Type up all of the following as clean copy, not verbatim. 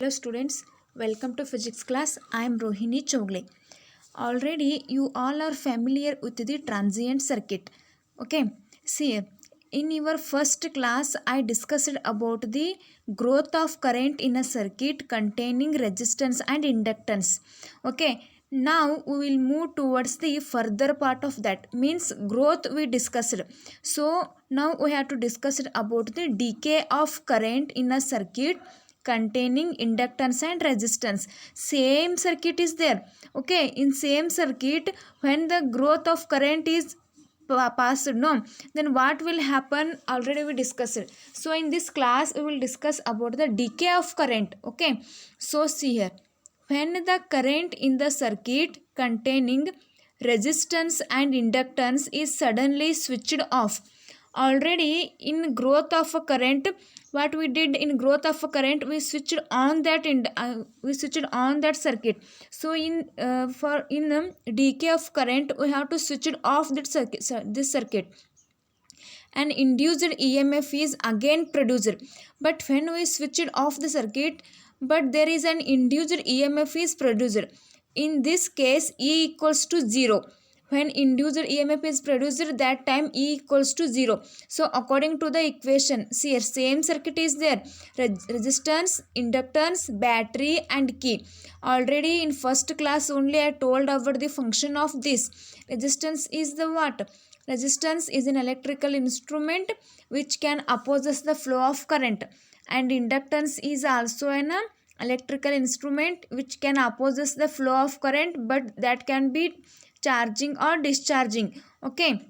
Hello students, welcome to physics class. I am Rohini Chogle. Already you all are familiar with the transient circuit. Okay, see in your first class I discussed about the growth of current in a circuit containing resistance and inductance. Okay, now we will move towards the further part of that, means growth we discussed. So now we have to discuss about the decay of current in a circuit containing inductance and resistance. Same circuit is there. Okay, in same circuit, when the growth of current is passed, no, then what will happen, already we discussed. So in this class we will discuss about the decay of current. Okay, so see here, when the current in the circuit containing resistance and inductance is suddenly switched off. Already in growth of a current, what we did in growth of a current, we switched on that circuit. So in decay of current, we have to switch it off that circuit, this circuit. An induced EMF is again produced, but when we switch it off the circuit, but there is an induced EMF is produced. In this case, E equals to 0. When induced EMF is produced, that time E equals to 0. So according to the equation, see here, same circuit is there. Resistance, inductance, battery and key. Already in first class only I told about the function of this. Resistance is the what? Resistance is an electrical instrument which can opposes the flow of current, and inductance is also an electrical instrument which can opposes the flow of current, but that can be charging or discharging. Okay,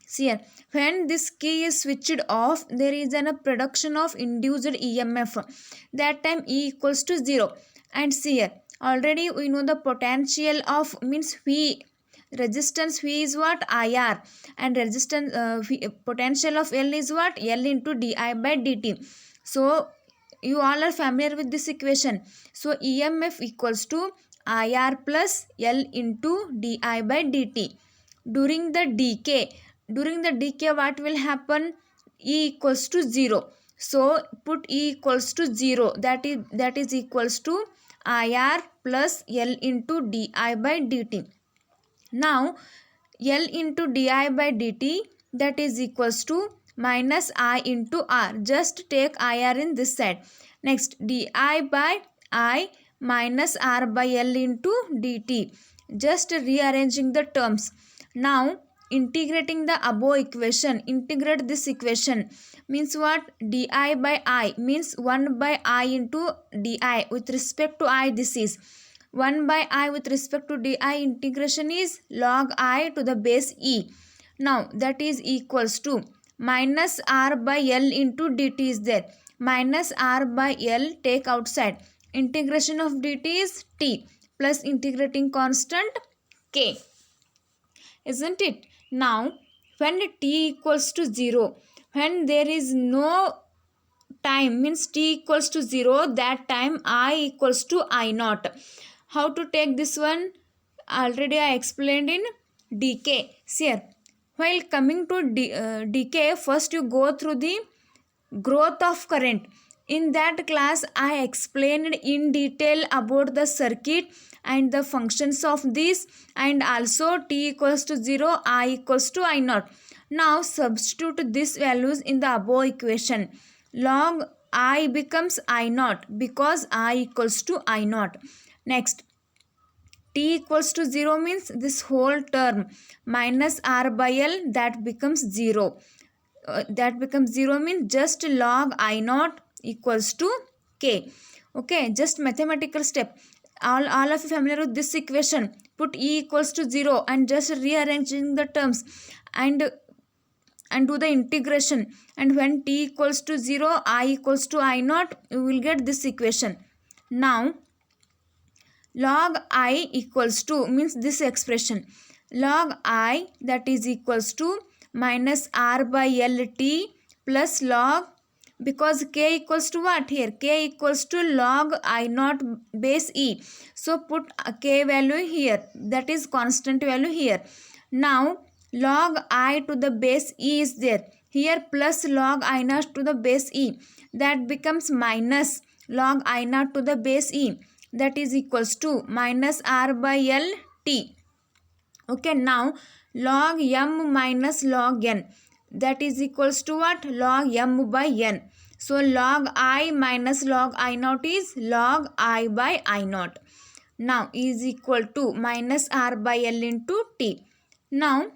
see here, when this key is switched off, there is a production of induced EMF. That time E equals to 0. And see here, already we know the potential of, means V, resistance V is what? IR, and resistance potential of L is what? L into di by dt. So you all are familiar with this equation. So EMF equals to IR plus L into di by dt. During the decay, what will happen? E equals to 0. So put E equals to 0, that is equals to IR plus L into di by dt. Now L into di by dt, that is equals to minus I into R. Just take IR in this side. Next, di by I minus R by L into dt. Just rearranging the terms. Now integrating the above equation, integrate this equation, means what? Di by I means 1 by I into di. With respect to I, this is 1 by I with respect to di, integration is log I to the base E. Now that is equals to minus R by L into dt is there. Minus R by L take outside. Integration of dt is t plus integrating constant k. Isn't it? Now when t equals to 0, when there is no time, means t equals to 0, that time I equals to I naught. How to take this one? Already I explained in decay. See here, while coming to decay, first you go through the growth of current. In that class I explained in detail about the circuit and the functions of this, and also t equals to 0, I equals to I naught. Now substitute these values in the above equation. Log I becomes I naught because I equals to I naught. Next, t equals to 0 means this whole term minus R by L, that becomes 0. That becomes 0 means just log I naught equals to k. Okay, just mathematical step. All of you familiar with this equation. Put E equals to 0 and just rearranging the terms and do the integration. And when t equals to 0, I equals to I naught, you will get this equation. Now log I equals to, means this expression, log I, that is equals to minus R by L t plus log, because k equals to what here? K equals to log I naught base E. So put k value here, that is constant value here. Now log I to the base E is there. Here plus log I naught to the base E, that becomes minus log I naught to the base e, that is equals to minus r by l t. Okay, now log m minus log n, that is equals to what? Log m by n. So log I minus log I naught is log I by I naught. Now is equal to minus r by l into t. Now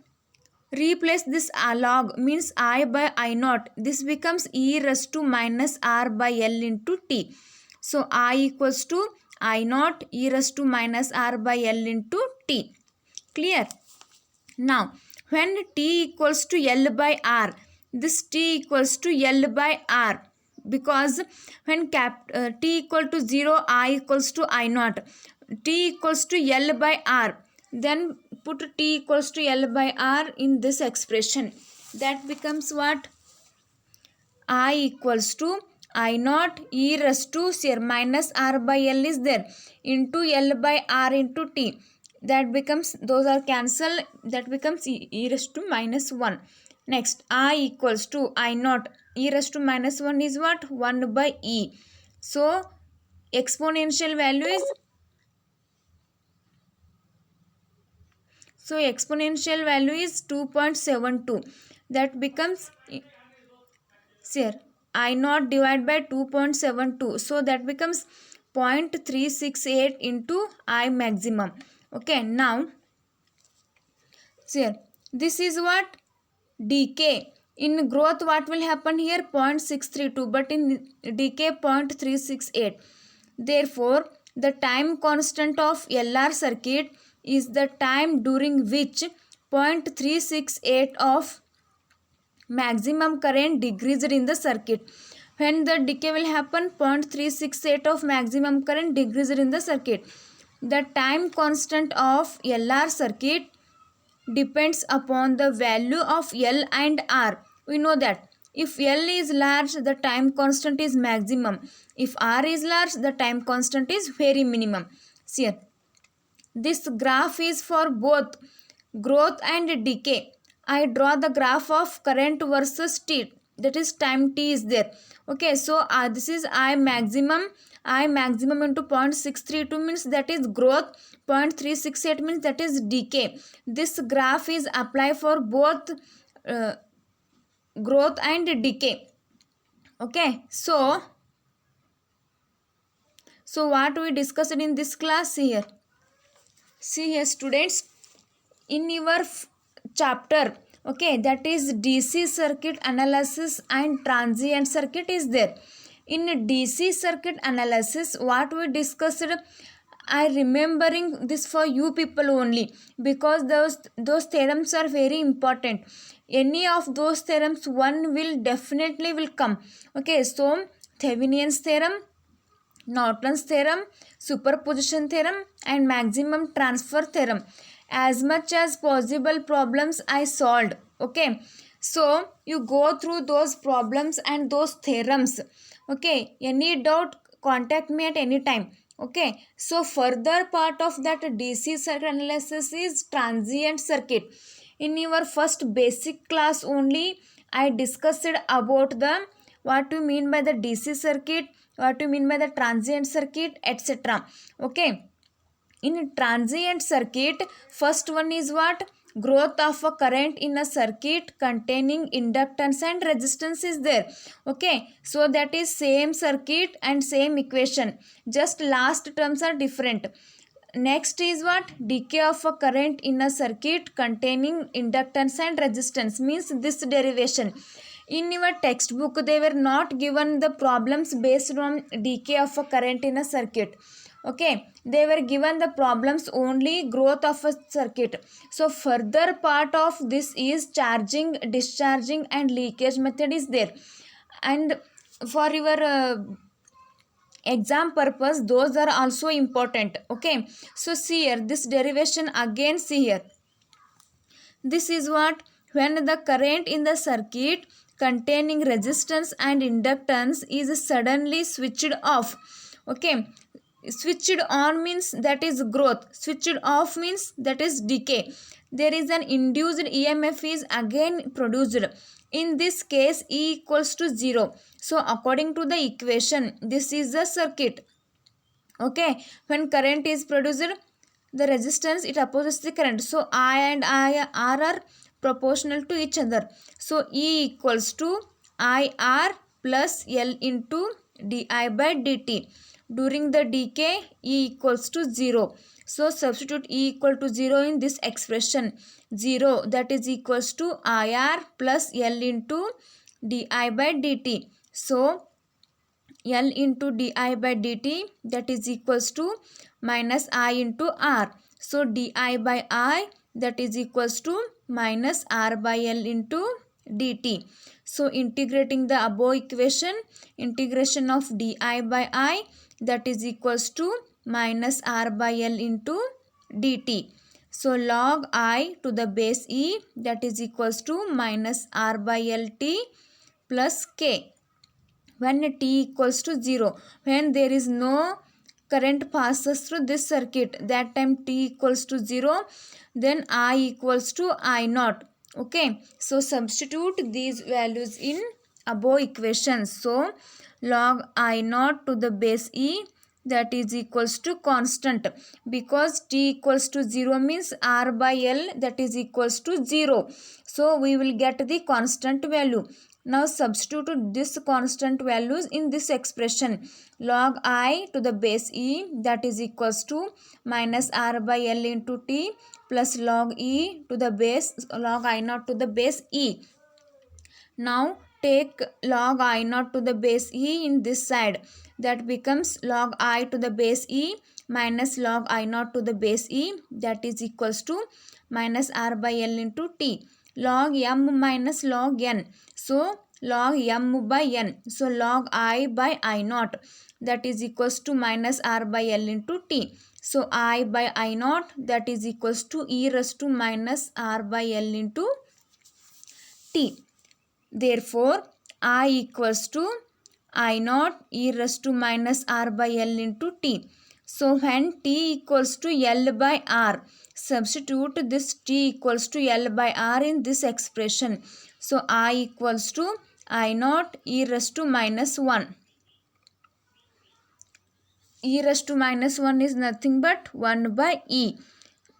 replace this log means I by I naught. This becomes e raised to minus r by l into t. So I equals to I naught e raised to minus r by l into t. Clear? Now when t equals to l by r, this t equals to l by r, because when t equal to 0, I equals to I naught, t equals to l by r, then put t equals to l by r in this expression. That becomes what? I equals to I naught e raised to minus r by l is there into l by r into t. That becomes, those are cancelled, that becomes e raised to minus 1. Next, I equals to I naught e raised to minus 1 is what? 1 by e. So exponential value is, so exponential value is 2.72. That becomes, here I naught divided by 2.72, so that becomes 0.368 into I maximum. Okay, now here this is what? Decay. In growth what will happen here? 0.632, but in decay 0.368. Therefore the time constant of LR circuit is the time during which 0.368 of maximum current decreased in the circuit. When the decay will happen? 0.368 of maximum current decreased in the circuit. The time constant of LR circuit depends upon the value of L and R. We know that if L is large, the time constant is maximum. If R is large, the time constant is very minimum. See here, this graph is for both growth and decay. I draw the graph of current versus t, that is time t is there. Okay, so this is I maximum into 0.632 means that is growth, 0.368 means that is decay. This graph is applied for both growth and decay. Okay, so what we discussed in this class? Here, see here students, in your chapter, okay, that is DC circuit analysis and transient circuit is there. In DC circuit analysis, what we discussed, I remembering this for you people only, because those theorems are very important. Any of those theorems, one will definitely will come. Okay, so Thevenin's theorem, Norton's theorem, superposition theorem, and maximum transfer theorem. As much as possible problems I solved. Okay, so you go through those problems and those theorems. Okay, any doubt, contact me at any time. Okay, so further part of that DC circuit analysis is transient circuit. In your first basic class only, I discussed about the what you mean by the DC circuit, what you mean by the transient circuit, etc. Okay, in transient circuit, first one is what? Growth of a current in a circuit containing inductance and resistance is there. Okay, so that is same circuit and same equation, just last terms are different. Next is what? Decay of a current in a circuit containing inductance and resistance, means this derivation. In your textbook they were not given the problems based on decay of a current in a circuit. Okay, they were given the problems only growth of a circuit. So further part of this is charging, discharging, and leakage method is there. And for your exam purpose, those are also important. Okay, so see here, this derivation again, see here, this is what? When the current in the circuit containing resistance and inductance is suddenly switched off. Okay, switched on means that is growth, switched off means that is decay. there is an induced EMF is again produced. In this case, E equals to 0. So according to the equation, this is the circuit. Okay, when current is produced, the resistance it opposes the current. So I and R are proportional to each other. So E equals to IR plus L into di by dt. During the decay, E equals to 0. So substitute E equal to 0 in this expression. 0, that is equals to IR plus L into di by dt. So L into di by dt, that is equals to minus I into R. So di by I, that is equals to minus R by L into dt. So integrating the above equation, integration of di by I, that is equals to minus R by L into dt. So log I to the base E, that is equals to minus R by L t plus k. When t equals to 0, when there is no current passes through this circuit, that time t equals to 0, then I equals to I naught. Okay, so substitute these values in above equations. So log I naught to the base E, that is equals to constant, because t equals to 0 means R by L, that is equals to 0. So we will get the constant value. Now substitute this constant values in this expression. Log I to the base E, that is equals to minus R by L into t plus log E to the base, log I naught to the base E. Now take log I naught to the base E in this side. That becomes log I to the base E minus log I naught to the base E, that is equals to minus R by L into t. Log m minus log n. So log m by n. So log I by I naught, that is equals to minus R by L into t. So I by I naught, that is equals to e raised to minus R by L into t. Therefore I equals to I naught e raised to minus R by L into t. So when t equals to L by R, substitute this t equals to L by R in this expression. So I equals to I naught e raised to minus 1. E raised to minus 1 is nothing but 1 by E.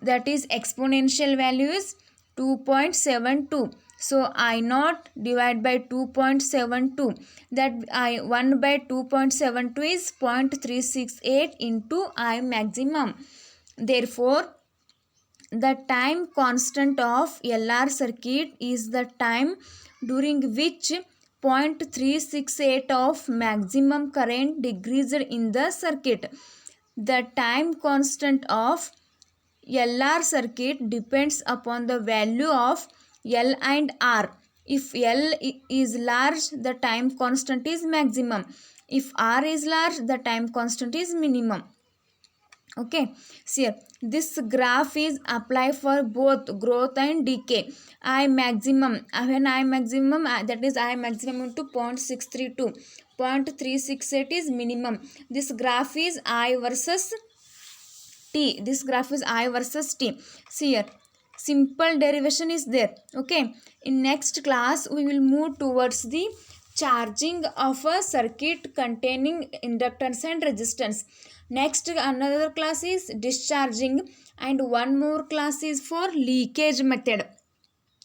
That is exponential value is 2.72. So I naught divided by 2.72, that 1 by 2.72 is 0.368 into I maximum. Therefore the time constant of LR circuit is the time during which 0.368 of maximum current decreased in the circuit. The time constant of LR circuit depends upon the value of L and R. If L is large, the time constant is maximum. If R is large, the time constant is minimum. Okay, see here, this graph is applied for both growth and decay. I maximum, when I maximum, that is I maximum into 0.632, 0.368 is minimum. This graph is I versus T. This graph is I versus T. See here, simple derivation is there. Okay, in next class we will move towards the charging of a circuit containing inductance and resistance. Next another class is discharging, and one more class is for leakage method.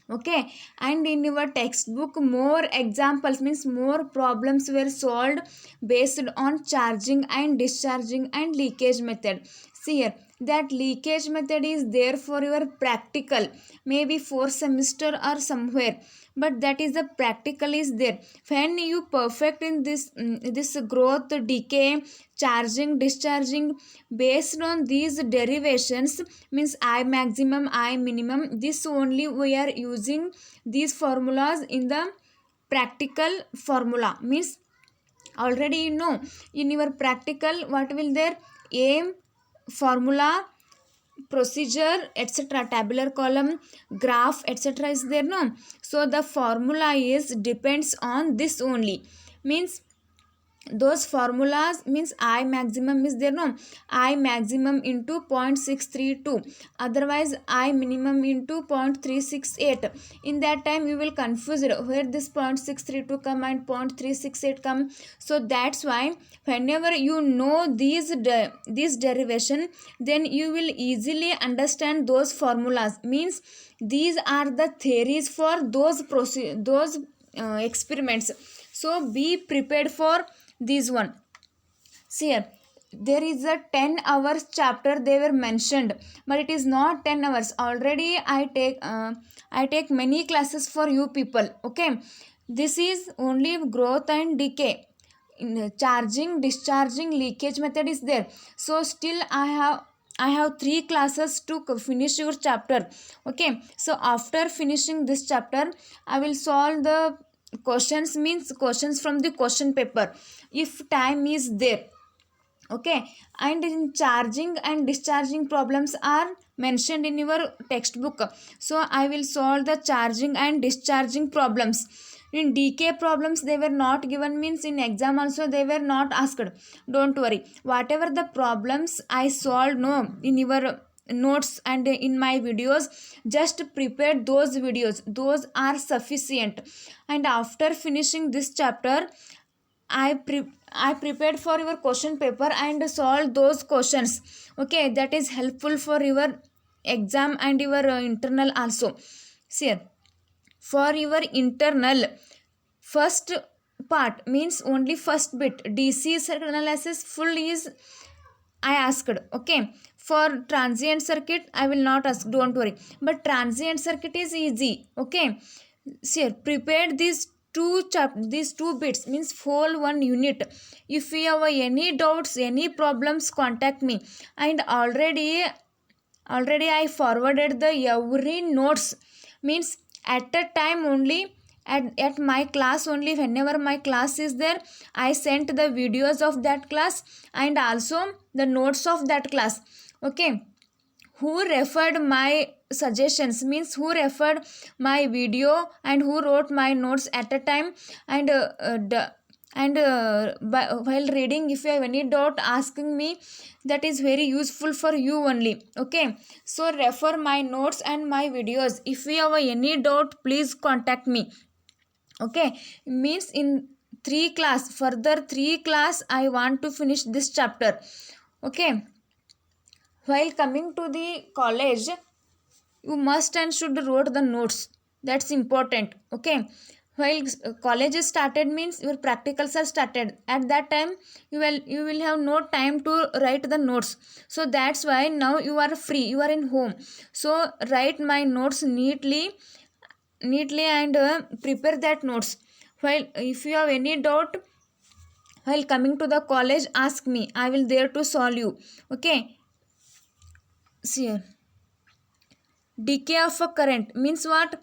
Okay, and in your textbook more examples, means more problems were solved based on charging and discharging and leakage method. See here, that leakage method is there for your practical, maybe 4th semester or somewhere, but that is the practical is there. When you perfect in this this growth, decay, charging, discharging, based on these derivations, means I maximum, I minimum, this only we are using these formulas in the practical formula. Means already you know in your practical what will there, aim, formula, procedure, etc., tabular column, graph, etc. is there, no? So the formula is depends on this only. Means those formulas means I maximum is there, no, I maximum into 0.632, otherwise I minimum into 0.368. In that time you will confuse it where this 0.632 come and 0.368 come. So that's why whenever you know this derivation, then you will easily understand those formulas. Means these are the theories for those experiments. So be prepared for this one. See here, there is a 10 hours chapter they were mentioned, but it is not 10 hours. Already I take many classes for you people. Okay, this is only growth and decay. In charging, discharging, leakage method is there. So still I have 3 classes to finish your chapter. Okay, so after finishing this chapter, I will solve the questions, means questions from the question paper, if time is there. Okay, and in charging and discharging problems are mentioned in your textbook, so I will solve the charging and discharging problems. In decay problems they were not given, means in exam also they were not asked. Don't worry, whatever the problems I solved, no, in your notes and in my videos, just prepare those videos, those are sufficient. And after finishing this chapter, I prepared for your question paper and solved those questions. Okay, that is helpful for your exam and your internal also. See, for your internal, first part means only first bit DC circuit analysis full is I asked. Okay, for transient circuit I will not ask, don't worry, but transient circuit is easy. Okay, see, prepared these two bits, means whole one unit. If you have any doubts, any problems, contact me. And already I forwarded the every notes, means at a time only, at my class only, whenever my class is there, I sent the videos of that class and also the notes of that class. Okay, who referred my suggestions, means who referred my video and who wrote my notes at a time, and while reading, if you have any doubt asking me, that is very useful for you only. Okay, so refer my notes and my videos. If you have any doubt, please contact me. Okay, means in 3 class I want to finish this chapter. Okay, while coming to the college, you must and should write the notes. That's important. Okay, while college is started, means your practicals are started. At that time you will have no time to write the notes. So that's why now you are free, you are in home, so write my notes neatly and prepare that notes. While if you have any doubt while coming to the college, ask me, I will there to solve you. Okay, see here, decay of a current means what?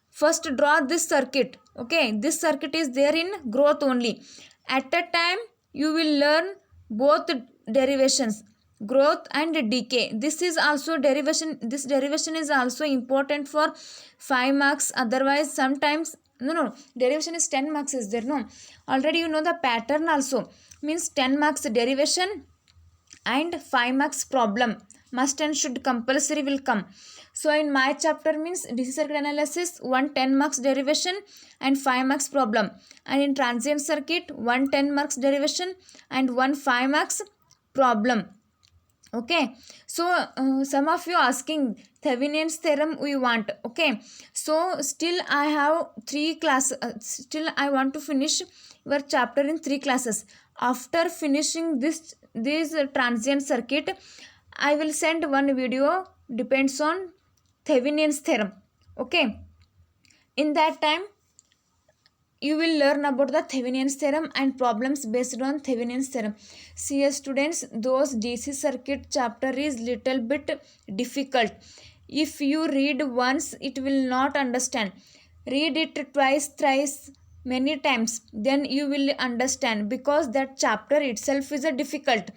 First draw this circuit. Okay, this circuit is there in growth only. At a time you will learn both derivations, growth and decay. This is also derivation, this derivation is also important for 5 marks. Otherwise sometimes, no, derivation is 10 marks is there, no, already you know the pattern also, means 10 marks derivation and 5 marks problem, must and should compulsory will come. So in my chapter means DC circuit analysis, 110 marks derivation and 5 marks problem, and in transient circuit 110 marks derivation and 5 marks problem. Okay, so some of you asking Thevenin's theorem we want. Okay, so still I have 3 classes, still I want to finish your chapter in 3 classes. After finishing this transient circuit, I will send one video, depends on Thevenin's theorem. Okay, in that time you will learn about the Thevenin's theorem and problems based on Thevenin's theorem. See students, those DC circuit chapter is little bit difficult. If you read once, it will not understand. Read it twice, thrice, many times, then you will understand, because that chapter itself is a difficult.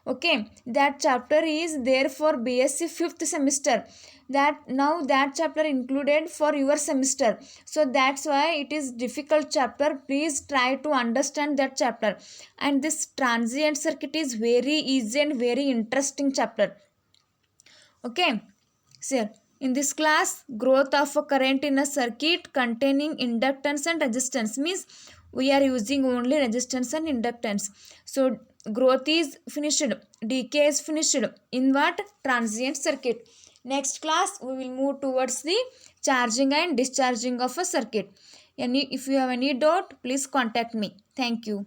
Okay, that chapter is there for BSc 5th semester. that now that chapter included for your semester, so that's why it is difficult chapter. Please try to understand that chapter. And this transient circuit is very easy and very interesting chapter. Okay, so in this class, growth of a current in a circuit containing inductance and resistance means we are using only resistance and inductance. So growth is finished, decay is finished in what? Transient circuit. Next class we will move towards the charging and discharging of a circuit. If you have any doubt, please contact me. Thank you.